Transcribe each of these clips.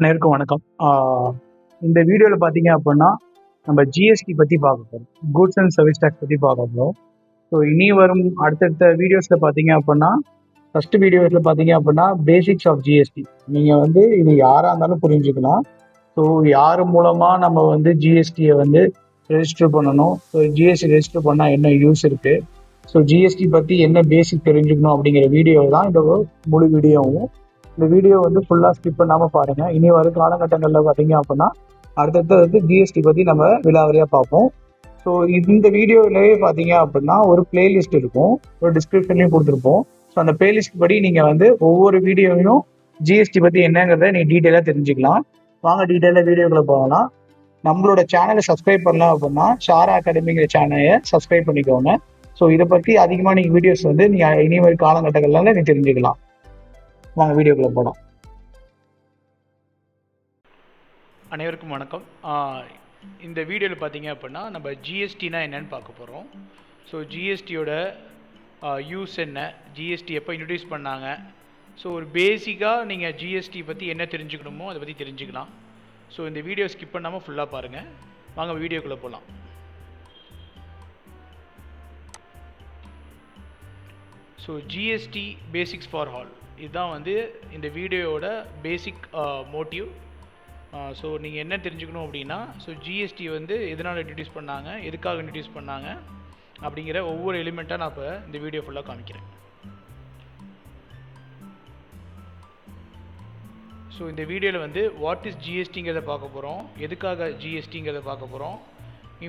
அனைவருக்கும் வணக்கம். இந்த வீடியோவில் பார்த்தீங்க அப்படின்னா நம்ம ஜிஎஸ்டி பற்றி பார்க்க போகிறோம். கூட்ஸ் அண்ட் சர்வீஸ் டேக்ஸ் பற்றி பார்க்க போகிறோம். ஸோ இனி வரும் அடுத்தடுத்த வீடியோஸில் பார்த்தீங்க அப்படின்னா ஃபஸ்ட்டு வீடியோஸில் பார்த்தீங்க அப்படின்னா பேசிக்ஸ் ஆஃப் ஜிஎஸ்டி. நீங்கள் இது யாராக இருந்தாலும் புரிஞ்சுக்கலாம். ஸோ யார் மூலமாக நம்ம ஜிஎஸ்டியை ரெஜிஸ்டர் பண்ணணும், ஸோ ஜிஎஸ்டி ரெஜிஸ்டர் பண்ணால் என்ன யூஸ் இருக்குது, ஸோ ஜிஎஸ்டி பற்றி என்ன பேசிக் தெரிஞ்சுக்கணும் அப்படிங்கிற வீடியோ தான் இந்த முழு வீடியோவும். இந்த வீடியோ ஃபுல்லாக ஸ்கிப் பண்ணாமல் பாருங்கள். இனி வரும் காலகட்டங்களில் பார்த்தீங்க அப்படின்னா அடுத்தடுத்து ஜிஎஸ்டி பற்றி நம்ம விலாவரியாக பார்ப்போம். ஸோ இந்த வீடியோவிலேயே பார்த்தீங்க அப்படின்னா ஒரு பிளேலிஸ்ட் இருக்கும், ஒரு டிஸ்கிரிப்ஷன்லையும் கொடுத்துருப்போம். ஸோ அந்த பிளேலிஸ்ட் படி நீங்கள் ஒவ்வொரு வீடியோவையும் ஜிஎஸ்டி பற்றி என்னங்கிறத நீங்கள் டீட்டெயிலாக தெரிஞ்சுக்கலாம். வாங்க டீட்டெயிலாக வீடியோக்குள்ளே போகலாம். நம்மளோட சேனலை சப்ஸ்கிரைப் பண்ணலாம் அப்படின்னா ஷாரா அகாடமிங்கிற சேனலை சப்ஸ்கிரைப் பண்ணிக்கோங்க. ஸோ இதை பற்றி அதிகமாக நீங்கள் வீடியோஸ் நீங்கள் இனி வரும் காலகட்டங்களில் நீங்கள் தெரிஞ்சுக்கலாம். வாங்க வீடியோக்குள்ள போகலாம். அனைவருக்கும் வணக்கம். இந்த வீடியோவில் பார்த்தீங்க அப்படின்னா நம்ம ஜிஎஸ்டினா என்னன்னு பார்க்க போகிறோம். ஸோ ஜிஎஸ்டியோட யூஸ் என்ன, ஜிஎஸ்டி எப்போ இன்ட்ரடியூஸ் பண்ணாங்க, ஸோ ஒரு பேசிக்காக நீங்கள் ஜிஎஸ்டி பற்றி என்ன தெரிஞ்சுக்கணுமோ அதை பற்றி தெரிஞ்சுக்கலாம். ஸோ இந்த வீடியோ ஸ்கிப் பண்ணாமல் ஃபுல்லாக பாருங்கள். வாங்க வீடியோக்குள்ளே போகலாம். So GST basics for all, இதுதான் இந்த வீடியோவோட பேசிக் மோட்டிவ். ஸோ நீங்கள் என்ன தெரிஞ்சுக்கணும் அப்படின்னா, ஸோ ஜிஎஸ்டி எதனால் இன்ட்ரடியூஸ் பண்ணாங்க, எதுக்காக இன்ட்ரடியூஸ் பண்ணாங்க அப்படிங்கிற ஒவ்வொரு எலிமெண்ட்டாக நான் இப்போ இந்த வீடியோ ஃபுல்லாக காமிக்கிறேன். ஸோ இந்த வீடியோவில் வாட் இஸ் ஜிஎஸ்டிங்கிறத பார்க்க போகிறோம், எதுக்காக ஜிஎஸ்டிங்கிறத பார்க்க போகிறோம்,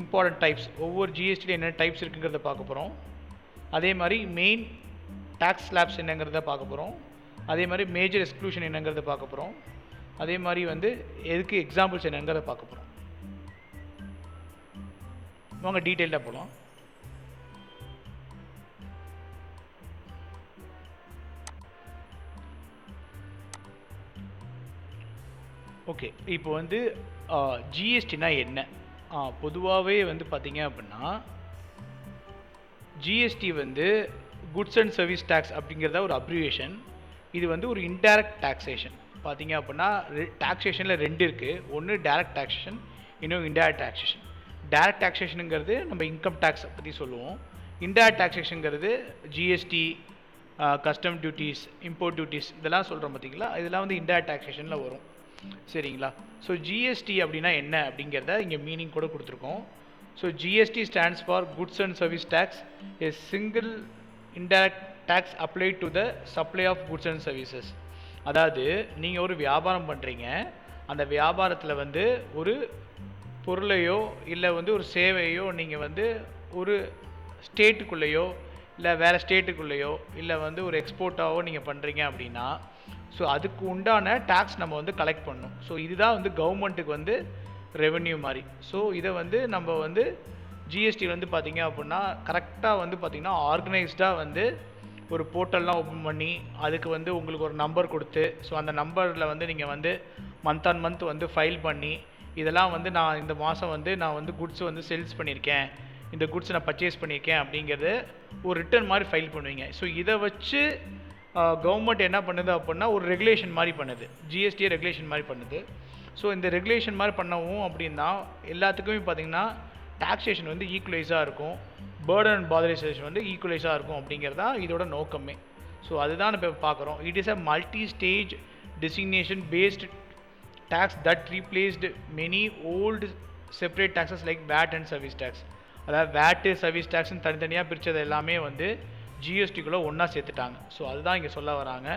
இம்பார்ட்டன்ட் டைப்ஸ், ஒவ்வொரு ஜிஎஸ்டியில் என்ன டைப்ஸ் இருக்குங்கிறத பார்க்க போகிறோம். அதே மாதிரி மெயின் டேக்ஸ் ஸ்லாப்ஸ் என்னங்கிறத பார்க்க போகிறோம். அதே மாதிரி மேஜர் எக்ஸ்க்ளூஷன் என்னங்கிறத பார்க்க போகிறோம். அதே மாதிரி எதுக்கு எக்ஸாம்பிள்ஸ் என்னங்கிறத பார்க்க போகிறோம். வாங்க டீட்டெயிலாக போகலாம். ஓகே, இப்போ ஜிஎஸ்டினா என்ன? பொதுவாகவே பார்த்தீங்க அப்படின்னா GST goods and service tax அப்படிங்கிறத ஒரு அப்ரிவேஷன். இது ஒரு இன்டைரக்ட் டாக்ஸேஷன். பார்த்தீங்க அப்படின்னா டாக்ஸேஷனில் ரெண்டு இருக்குது. ஒன்று டைரக்ட் டாக்ஸேஷன், இன்னும் இன்டைரக்ட் டாக்ஸேஷன். டைரக்ட் டாக்ஸேஷனுங்கிறது நம்ம இன்கம் டேக்ஸ் பற்றி சொல்லுவோம். இன்டைரக்ட் டாக்ஸேஷனுங்கிறது GST, custom duties, import duties இதெல்லாம் சொல்கிறோம் பார்த்தீங்களா, இதெல்லாம் இன்டைரக்ட் டாக்ஸேஷனில் வரும். சரிங்களா? ஸோ ஜிஎஸ்டி அப்படின்னா என்ன அப்படிங்கிறத இங்கே மீனிங் கூட கொடுத்துருக்கோம். So GST stands for goods and service tax, a single indirect tax applied to the supply of goods and services. அதாவது நீங்கள் ஒரு வியாபாரம் பண்ணுறீங்க, அந்த வியாபாரத்தில் ஒரு பொருளையோ இல்லை ஒரு சேவையோ நீங்கள் ஒரு ஸ்டேட்டுக்குள்ளேயோ இல்லை வேறு ஸ்டேட்டுக்குள்ளேயோ இல்லை ஒரு எக்ஸ்போர்ட்டாவோ நீங்கள் பண்ணுறீங்க அப்படின்னா, ஸோ அதுக்கு உண்டான டேக்ஸ் நம்ம கலெக்ட் பண்ணணும். ஸோ இதுதான் கவர்மெண்ட்டுக்கு ரெவென்யூ மாதிரி. ஸோ இதை நம்ம ஜிஎஸ்டி பார்த்தீங்க அப்படின்னா கரெக்டாக பார்த்தீங்கன்னா ஆர்கனைஸ்டாக ஒரு போர்ட்டல்லாம் ஓப்பன் பண்ணி அதுக்கு உங்களுக்கு ஒரு நம்பர் கொடுத்து, ஸோ அந்த நம்பரில் நீங்கள் மந்த் ஆன் மந்த் ஃபைல் பண்ணி, இதெல்லாம் நான் இந்த மாதம் நான் குட்ஸ் சேல்ஸ் பண்ணியிருக்கேன், இந்த குட்ஸ் நான் பர்ச்சேஸ் பண்ணியிருக்கேன் அப்படிங்கிறது ஒரு ரிட்டர்ன் மாதிரி ஃபைல் பண்ணுவீங்க. ஸோ இதை வச்சு கவர்மெண்ட் என்ன பண்ணுது அப்படின்னா ஒரு ரெகுலேஷன் மாதிரி பண்ணுது, ஜிஎஸ்டியை ரெகுலேஷன் மாதிரி பண்ணுது. ஸோ இந்த ரெகுலேஷன் மாதிரி பண்ணவும் அப்படின்னா எல்லாத்துக்குமே பார்த்திங்கன்னா டாக்ஸேஷன் ஈக்குவலைஸாக இருக்கும், பேர்டன் அண்ட் பாதரைசேஷன் ஈக்குவலைஸாக இருக்கும் அப்படிங்கிறது தான் இதோட நோக்கமே. ஸோ அதுதான் இப்போ பார்க்குறோம். It is a multi stage designation based tax that replaced many old separate taxes like VAT and service tax. அதாவது வேட்டு சர்வீஸ் டேக்ஸ்ன்னு தனித்தனியாக பிரித்தது எல்லாமே ஜிஎஸ்டிக்குள்ளே ஒன்றா சேர்த்துட்டாங்க. ஸோ அதுதான் இங்கே சொல்ல வராங்க.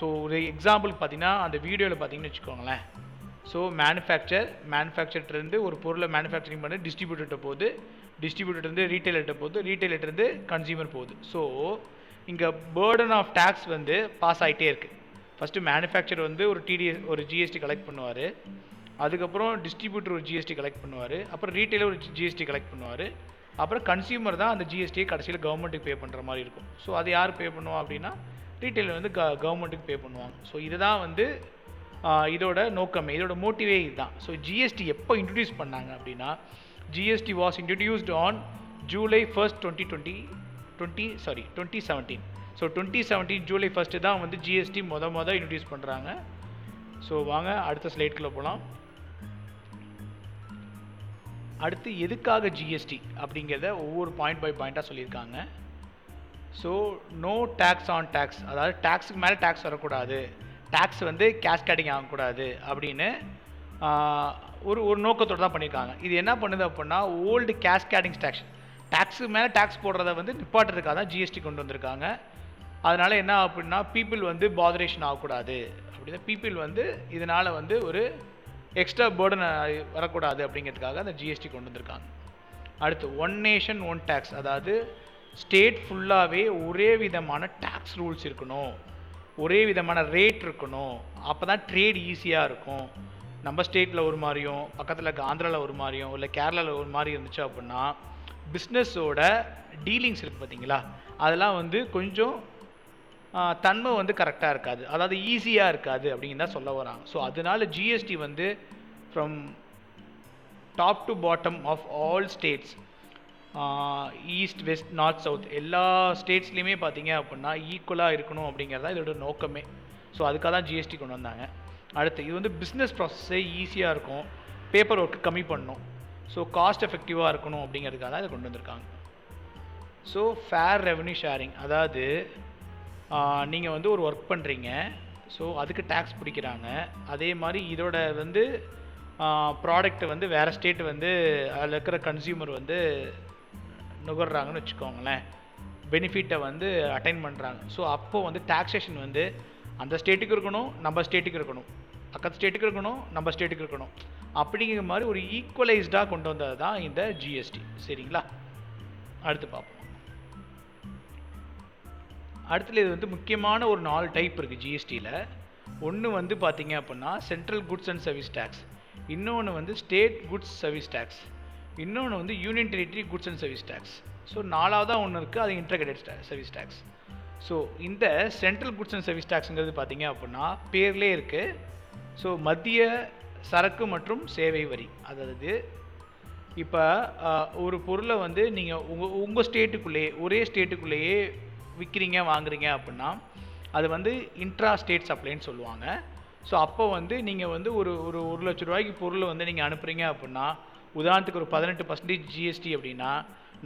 ஸோ ஒரு எக்ஸாம்பிள் பார்த்தீங்கன்னா அந்த வீடியோவில் பார்த்தீங்கன்னு வச்சுக்கோங்களேன். ஸோ மேனுஃபேக்சர்லேருந்து ஒரு பொருளை மேனுஃபேக்சரிங் பண்ணி டிஸ்ட்ரிபியூட்டர்கிட்ட போகுது, டிஸ்ட்ரிபியூட்டர்லேருந்து ரீட்டைலர்கிட்ட போகுது, ரீட்டைலர்லேருந்து கன்சியூமர் போகுது. ஸோ இங்கே பேர்டன் ஆஃப் டேக்ஸ் பாஸ் ஆகிட்டே இருக்குது. ஃபஸ்ட்டு மேனுஃபேக்சர் ஒரு டிடிஎஸ் ஒரு ஜிஎஸ்டி கலெக்ட் பண்ணுவார், அதுக்கப்புறம் டிஸ்ட்ரிபியூட்டர் ஒரு ஜிஎஸ்டி கலெக்ட் பண்ணுவார், அப்புறம் ரீட்டைலர் ஒரு ஜிஎஸ்டி கலெக்ட் பண்ணுவார், அப்புறம் கன்சியூமர் தான் அந்த ஜிஎஸ்டியை கடைசியில் கவர்மெண்ட்டுக்கு பே பண்ணுற மாதிரி இருக்கும். ஸோ அது யார் பே பண்ணுவோம் அப்படின்னா ரீட்டைலர் கவர்மெண்ட்டுக்கு பே பண்ணுவாங்க. ஸோ இதுதான் இதோட நோக்கமே, இதோட மோட்டிவே இதுதான். ஸோ ஜிஎஸ்டி எப்போ இன்ட்ரடியூஸ் பண்ணாங்க அப்படின்னா, GST was introduced on July 1st 2017. So 2017 July 1st தான் ஜிஎஸ்டி மொதல் இன்ட்ரடியூஸ் பண்ணுறாங்க. ஸோ வாங்க அடுத்த ஸ்லைட்குள்ளே போகலாம். அடுத்து எதுக்காக ஜிஎஸ்டி அப்படிங்கிறத ஒவ்வொரு பாயிண்ட் பை பாயிண்ட்டாக சொல்லியிருக்காங்க. So no tax on tax, அதாவது டேக்ஸுக்கு மேலே டேக்ஸ் வரக்கூடாது, டேக்ஸ் வந்து கேஸ்கேடிங் ஆகக்கூடாது அப்படின்னு ஒரு நோக்கத்தோடு தான் பண்ணியிருக்காங்க. இது என்ன பண்ணுது அப்படின்னா ஓல்டு கேஸ்கேடிங் டேக்ஸுக்கு மேலே டேக்ஸ் போடுறத வந்து நிப்பாட்டுறதுக்காக தான் ஜிஎஸ்டி கொண்டு வந்திருக்காங்க. அதனால் என்ன அப்படின்னா பீப்புள் வந்து பாதரேஷன் ஆகக்கூடாது அப்படின்னா பீப்புள் வந்து இதனால் வந்து ஒரு எக்ஸ்ட்ரா பேர்டன் வரக்கூடாது அப்படிங்கிறதுக்காக அந்த ஜிஎஸ்டி கொண்டு வந்திருக்காங்க. அடுத்து ஒன் நேஷன் ஒன் டேக்ஸ், அதாவது ஸ்டேட் ஃபுல்லாகவே ஒரே விதமான டேக்ஸ் ரூல்ஸ் இருக்கணும், ஒரே விதமான ரேட் இருக்கணும். அப்போ தான் ட்ரேட் ஈஸியாக இருக்கும். நம்ம ஸ்டேட்டில் ஒரு மாதிரியும் பக்கத்தில் இருக்க ஆந்திராவில் ஒரு மாதிரியும் இல்லை கேரளாவில் ஒரு மாதிரி இருந்துச்சு அப்படின்னா பிஸ்னஸோட டீலிங்ஸ் இருக்குது பார்த்தீங்களா, அதெல்லாம் வந்து கொஞ்சம் தன்மை வந்து கரெக்டாக இருக்காது, அதாவது ஈஸியாக இருக்காது அப்படின்னு தான் சொல்ல வராங்க. ஸோ அதனால ஜிஎஸ்டி வந்து from top to bottom of all states, east west north south எல்லா ஸ்டேட்ஸ்லேயுமே பார்த்தீங்க அப்படின்னா ஈக்குவலாக இருக்கணும் அப்படிங்கிறதா இதோட நோக்கமே. ஸோ அதுக்காக தான் ஜிஎஸ்டி கொண்டு வந்தாங்க. அடுத்து இது வந்து பிஸ்னஸ் ப்ராசஸே ஈஸியாக இருக்கும், பேப்பர் ஒர்க்கு கம்மி பண்ணணும், ஸோ காஸ்ட் எஃபெக்டிவாக இருக்கணும் அப்படிங்கிறதுக்காக தான் இதை கொண்டு வந்திருக்காங்க. ஸோ ஃபேர் ரெவன்யூ ஷேரிங், அதாவது நீங்கள் வந்து ஒரு ஒர்க் பண்ணுறீங்க, ஸோ அதுக்கு டேக்ஸ் பிடிக்கிறாங்க, அதே மாதிரி இதோட வந்து ப்ராடக்ட்டை வந்து வேறு ஸ்டேட் வந்து அதில் இருக்கிற கன்சியூமர் வந்து நுகர்றாங்கன்னு வச்சுக்கோங்களேன், பெனிஃபிட்டை வந்து அட்டைன் பண்ணுறாங்க. ஸோ அப்போது வந்து டாக்ஸேஷன் வந்து அந்த ஸ்டேட்டுக்கு இருக்கணும், நம்ம ஸ்டேட்டுக்கு இருக்கணும், பக்கத்து ஸ்டேட்டுக்கு இருக்கணும், நம்ம ஸ்டேட்டுக்கு இருக்கணும், அப்படிங்கிற மாதிரி ஒரு ஈக்குவலைஸ்டாக கொண்டு வந்தது தான் இந்த ஜிஎஸ்டி. சரிங்களா, அடுத்து பார்ப்போம். அடுத்துல இது வந்து முக்கியமான ஒரு 4 டைப் இருக்குது ஜிஎஸ்டியில். ஒன்று வந்து பார்த்தீங்க அப்படின்னா central goods and service tax, இன்னொன்று வந்து ஸ்டேட் குட்ஸ் சர்வீஸ் டேக்ஸ், இன்னொன்று வந்து union territory goods and service tax. So 4வதாக ஒன்று இருக்குது, அது இன்டகிரேட்டட் சர்வீஸ் டேக்ஸ். ஸோ இந்த சென்ட்ரல் குட்ஸ் அண்ட் சர்வீஸ் டேக்ஸுங்கிறது பார்த்தீங்க அப்படின்னா பேர்லேயே இருக்குது. ஸோ மத்திய சரக்கு மற்றும் சேவை வரி, அதாவது இப்போ ஒரு பொருளை வந்து நீங்கள் உங்கள் ஸ்டேட்டுக்குள்ளேயே ஒரே ஸ்டேட்டுக்குள்ளேயே விற்கிறீங்க வாங்குறீங்க அப்படின்னா அது வந்து இன்ட்ரா ஸ்டேட் சப்ளைன்னு சொல்லுவாங்க. ஸோ அப்போ வந்து நீங்கள் வந்து ஒரு 1,00,000 ரூபாய்க்கு பொருளை வந்து நீங்கள் அனுப்புகிறீங்க அப்படின்னா உதாரணத்துக்கு ஒரு 18% ஜிஎஸ்டி அப்படின்னா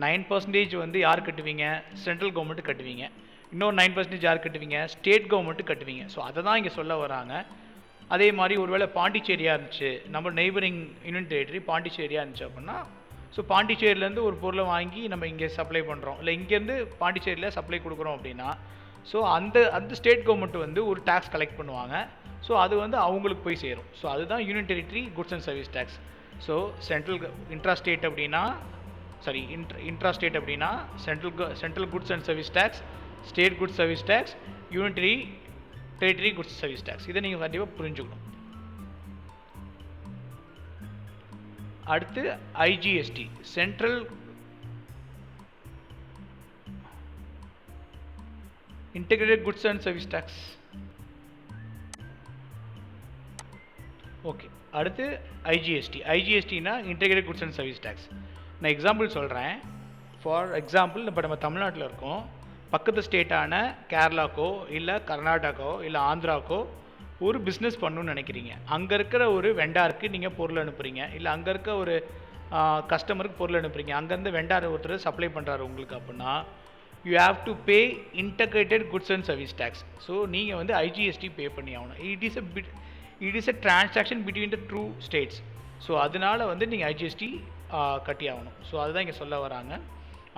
9% வந்து யார் கட்டுவீங்க, சென்ட்ரல் கவர்மெண்ட்டு கட்டுவீங்க, இன்னொரு 9% யார் கட்டுவீங்க, ஸ்டேட் கவர்மெண்ட்டு கட்டுவீங்க. ஸோ அதை தான் இங்கே சொல்ல வராங்க. அதே மாதிரி ஒருவேளை பாண்டிச்சேரியாக இருந்துச்சு, நம்ம நெய்பரிங் யூனியன் டெரிட்டரி பாண்டிச்சேரியாக இருந்துச்சு அப்படின்னா ஸோ பாண்டிச்சேரியிலேருந்து ஒரு பொருளை வாங்கி நம்ம இங்கே சப்ளை பண்ணுறோம், இல்லை இங்கேருந்து பாண்டிச்சேரியில் சப்ளை கொடுக்குறோம் அப்படின்னா ஸோ அந்த ஸ்டேட் கவர்மெண்ட் வந்து ஒரு டேக்ஸ் கலெக்ட் பண்ணுவாங்க. ஸோ அது வந்து அவங்களுக்கு போய் சேரும். ஸோ அதுதான் union territory goods and service tax. So intra state அப்படின்னா central goods and service tax, state goods service tax, union territory goods service tax. இதை நீங்கள் கண்டிப்பாக புரிஞ்சுக்கணும். அடுத்து IGST, central integrated goods and service tax. Okay, அடுத்து ஐஜிஎஸ்டினா integrated goods and service tax. நான் example சொல்கிறேன். ஃபார் எக்ஸாம்பிள் இப்போ நம்ம தமிழ்நாட்டில் இருக்கோம், பக்கத்து ஸ்டேட்டான கேரளாக்கோ இல்லை கர்நாடகாவோ இல்லை ஆந்திராக்கோ ஒரு பிஸ்னஸ் பண்ணணும்னு நினைக்கிறீங்க. அங்கே இருக்கிற ஒரு வெண்டாருக்கு நீங்கள் பொருள் அனுப்புகிறீங்க, இல்லை அங்கே இருக்க ஒரு கஸ்டமருக்கு பொருள் அனுப்புகிறீங்க, அங்கேருந்து வெண்டார் ஒருத்தர் சப்ளை பண்ணுறாரு உங்களுக்கு அப்படின்னா you have to pay integrated goods and service tax. So நீங்கள் வந்து ஐஜிஎஸ்டி பே பண்ணி ஆகணும். It is a transaction between the two states. So அதனால் வந்து நீங்கள் ஐஜிஎஸ்டி கட்டி ஆகணும். ஸோ அதுதான் இங்கே சொல்ல வராங்க.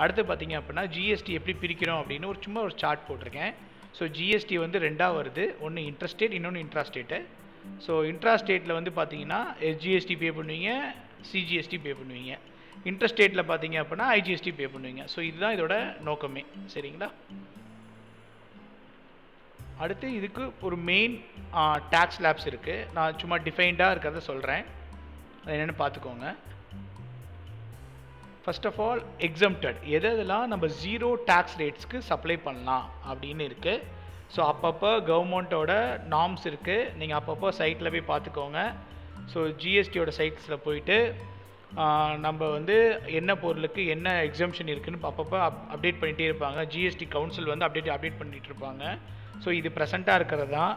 அடுத்து பார்த்தீங்க அப்படின்னா ஜிஎஸ்டி எப்படி பிரிக்கிறோம் அப்படின்னு சும்மா ஒரு சார்ட் போட்டிருக்கேன். ஸோ ஜிஎஸ்டி வந்து 2ஆக வருது, ஒன்று இன்ட்ரஸ்டேட், இன்னொன்று இன்ட்ராஸ்டேட்டு. ஸோ இன்ட்ராஸ்டேட்டில் வந்து பார்த்தீங்கன்னா எஸ்ஜிஎஸ்டி பே பண்ணுவீங்க, சிஜிஎஸ்டி பே பண்ணுவீங்க. இன்ட்ரஸ்டேட்டில் பார்த்தீங்க அப்படின்னா ஐஜிஎஸ்டி பே பண்ணுவீங்க. ஸோ இதுதான் இதோட நோக்கமே. சரிங்களா, அடுத்து இதுக்கு ஒரு மெயின் டேக்ஸ் லேப்ஸ் இருக்குது. நான் சும்மா டிஃபைன்டாக இருக்கிறத சொல்கிறேன், அது என்னென்னு பார்த்துக்கோங்க. ஃபர்ஸ்ட் ஆஃப் ஆல் எக்ஸம்டட், எதெல்லாம் நம்ம 0 டேக்ஸ் ரேட்ஸ்க்கு சப்ளை பண்ணலாம் அப்படின்னு இருக்குது. ஸோ அப்பப்போ கவர்மெண்ட்டோட நார்ம்ஸ் இருக்குது, நீங்கள் அப்பப்போ சைட்டில் போய் பார்த்துக்கோங்க. ஸோ ஜிஎஸ்டியோட சைட்ஸில் போயிட்டு நம்ம வந்து என்ன பொருளுக்கு என்ன எக்ஸம்ஷன் இருக்குதுன்னு அப்பப்போ அப்டேட் பண்ணிகிட்டே இருப்பாங்க. ஜிஎஸ்டி கவுன்சில் வந்து அப்டேட் பண்ணிகிட்டு இருப்பாங்க. ஸோ இது ப்ரெசண்ட்டாக இருக்கிறது தான்.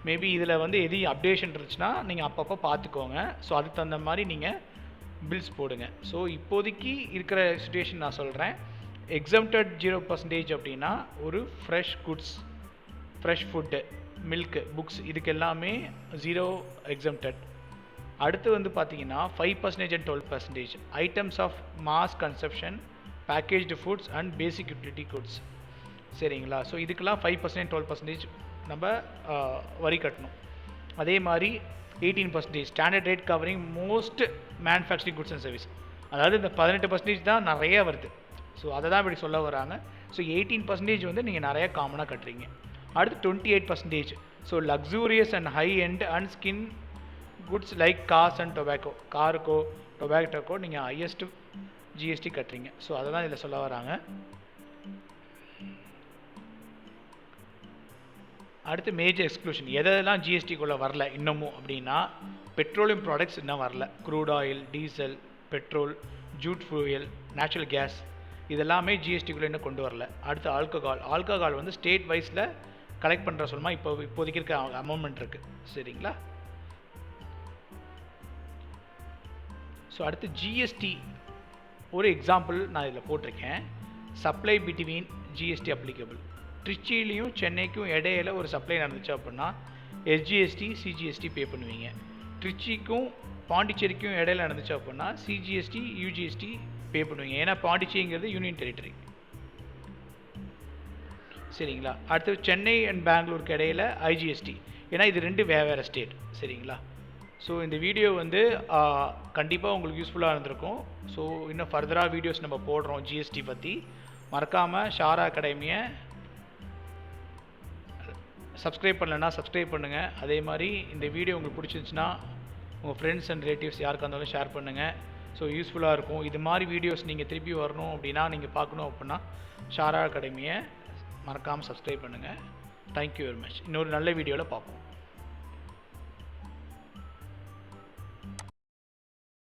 மேபி இதில் வந்து எதையும் அப்டேஷன் இருந்துச்சுன்னா நீங்கள் அப்பப்போ பார்த்துக்கோங்க. ஸோ அதுக்கு தகுந்த மாதிரி நீங்கள் பில்ஸ் போடுங்க. ஸோ இப்போதைக்கு இருக்கிற சுச்சுவேஷன் நான் சொல்கிறேன். எக்ஸம்டட் 0% அப்படின்னா ஒரு fresh goods, fresh food, milk, books இதுக்கு எல்லாமே 0 எக்ஸம்டட். அடுத்து வந்து பார்த்தீங்கன்னா 5% and 12% items of mass consumption, packaged foods and basic utility goods. சரிங்களா? ஸோ இதுக்கெல்லாம் 5% 12% நம்ம வரி கட்டணும். அதே மாதிரி 18% standard rate covering most manufacturing goods and service. அதாவது இந்த 18% தான் நிறைய வருது. ஸோ அதை தான் இப்படி சொல்ல வராங்க. ஸோ 18% வந்து நீங்கள் நிறைய காமனாக கட்டுறீங்க. அடுத்து 28%. So luxurious and high end and skin goods like cars and tobacco, காருக்கோ டொபேட்டோக்கோ நீங்கள் ஹையஸ்ட் ஜிஎஸ்டி கட்டுறீங்க. ஸோ அதை தான் இதில் சொல்ல வராங்க. அடுத்து மேஜர் எக்ஸ்க்ளூஷன் எதெல்லாம் ஜிஎஸ்டிக்குள்ளே வரல இன்னமும் அப்படின்னா, பெட்ரோலியம் ப்ராடக்ட்ஸ் இன்னும் வரல. Crude oil, diesel, petrol, jet fuel, natural gas இதெல்லாமே ஜிஎஸ்டிக்குள்ளே இன்னும் கொண்டு வரல. அடுத்து ஆல்கஹால் வந்து ஸ்டேட் வைஸில் கலெக்ட் பண்ணுற சொல்லுமா இப்போதைக்கு இருக்க அமௌண்ட் இருக்குது. சரிங்களா? ஸோ அடுத்து ஜிஎஸ்டி ஒரு எக்ஸாம்பிள் நான் இதில் போட்டிருக்கேன். Supply between GST applicable. திருச்சியிலையும் சென்னைக்கும் இடையில ஒரு சப்ளை நடந்துச்சு அப்படின்னா எஸ்ஜிஎஸ்டி, சிஜிஎஸ்டி பே பண்ணுவீங்க. திருச்சிக்கும் பாண்டிச்சேரிக்கும் இடையில நடந்துச்சு அப்படின்னா சிஜிஎஸ்டி, யூஜிஎஸ்டி பே பண்ணுவீங்க. ஏன்னா பாண்டிச்சேரிங்கிறது யூனியன் டெரிட்டரி. சரிங்களா? அடுத்து சென்னை அண்ட் பெங்களூருக்கு இடையில ஐஜிஎஸ்டி, ஏன்னா இது ரெண்டு வேறு ஸ்டேட். சரிங்களா? ஸோ இந்த வீடியோ வந்து கண்டிப்பாக உங்களுக்கு யூஸ்ஃபுல்லாக இருந்திருக்கும். ஸோ இன்னும் ஃபர்தராக வீடியோஸ் நம்ம போடுறோம் ஜிஎஸ்டி பற்றி. மறக்காமல் ஷாரா அகாடமியை சப்ஸ்கிரைப் பண்ணலைன்னா சப்ஸ்கிரைப் பண்ணுங்கள். அதே மாதிரி இந்த வீடியோ உங்களுக்கு பிடிச்சிருந்துச்சுன்னா உங்கள் ஃப்ரெண்ட்ஸ் அண்ட் ரிலேட்டிவ்ஸ் யாருக்காக இருந்தாலும் ஷேர் பண்ணுங்கள். ஸோ யூஸ்ஃபுல்லாக இருக்கும். இது மாதிரி வீடியோஸ் நீங்கள் திருப்பி வரணும் அப்படின்னா, நீங்கள் பார்க்கணும் அப்படின்னா ஷாரா அகாடமியை மறக்காமல் சப்ஸ்கிரைப் பண்ணுங்கள். Thank you very much. இன்னொரு நல்ல வீடியோவில் பார்ப்போம்.